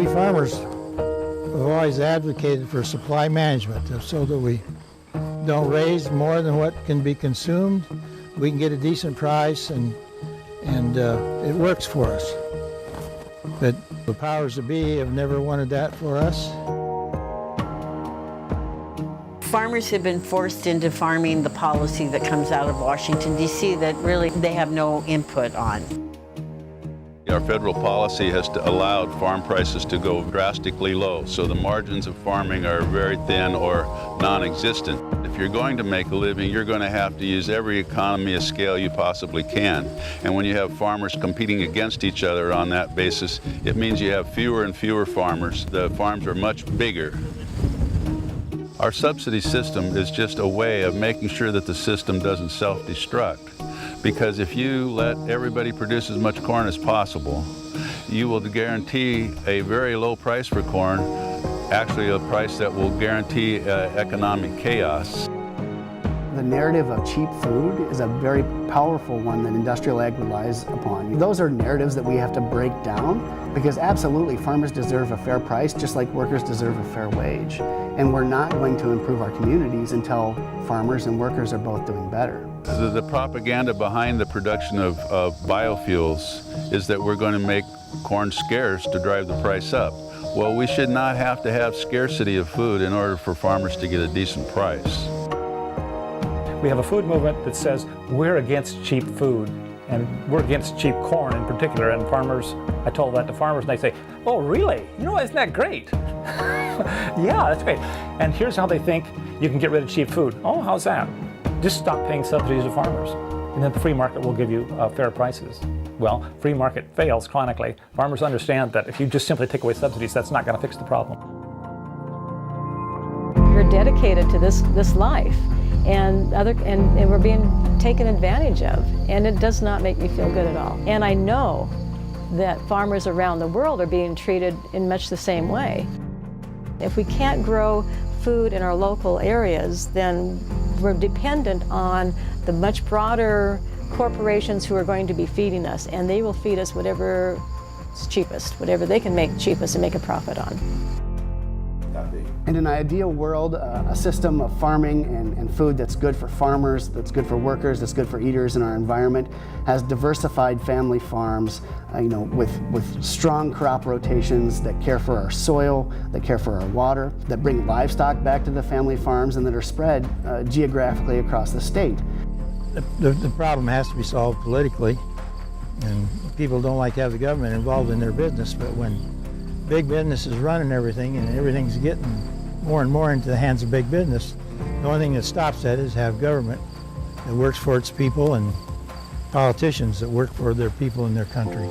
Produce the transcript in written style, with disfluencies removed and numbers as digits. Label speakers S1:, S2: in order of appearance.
S1: We farmers have always advocated for supply management so that we don't raise more than what can be consumed. We can get a decent price and it works for us. But the powers that be have never wanted that for us.
S2: Farmers have been forced into farming the policy that comes out of Washington, D.C. that really they have no input on.
S3: Our federal policy has allowed farm prices to go drastically low, so the margins of farming are very thin or non-existent. If you're going to make a living, you're going to have to use every economy of scale you possibly can. And when you have farmers competing against each other on that basis, it means you have fewer and fewer farmers. The farms are much bigger. Our subsidy system is just a way of making sure that the system doesn't self-destruct. Because if you let everybody produce as much corn as possible, you will guarantee a very low price for corn, actually a price that will guarantee economic chaos.
S4: The narrative of cheap food is a very powerful one that industrial ag relies upon. Those are narratives that we have to break down because absolutely farmers deserve a fair price just like workers deserve a fair wage. And we're not going to improve our communities until farmers and workers are both doing better.
S3: The propaganda behind the production of biofuels is that we're going to make corn scarce to drive the price up. Well, we should not have to have scarcity of food in order for farmers to get a decent price.
S5: We have a food movement that says we're against cheap food, and we're against cheap corn in particular. And farmers, I told that to farmers, and they say, "Oh, really? You know, isn't that great?" Yeah, that's great. And here's how they think you can get rid of cheap food. Oh, how's that? Just stop paying subsidies to farmers, and then the free market will give you fair prices. Well, free market fails chronically. Farmers understand that if you just simply take away subsidies, that's not going to fix the problem.
S6: You're dedicated to this life, and we're being taken advantage of, and it does not make me feel good at all. And I know that farmers around the world are being treated in much the same way. If we can't grow food in our local areas, then we're dependent on the much broader corporations who are going to be feeding us, and they will feed us whatever is cheapest, whatever they can make cheapest and make a profit on.
S4: In an ideal world, a system of farming and food that's good for farmers, that's good for workers, that's good for eaters in our environment, has diversified family farms, with strong crop rotations that care for our soil, that care for our water, that bring livestock back to the family farms, and that are spread geographically across the state.
S1: The problem has to be solved politically, and people don't like to have the government involved in their business, but when big business is running everything and everything's getting more and more into the hands of big business, the only thing that stops that is have government that works for its people and politicians that work for their people and their country.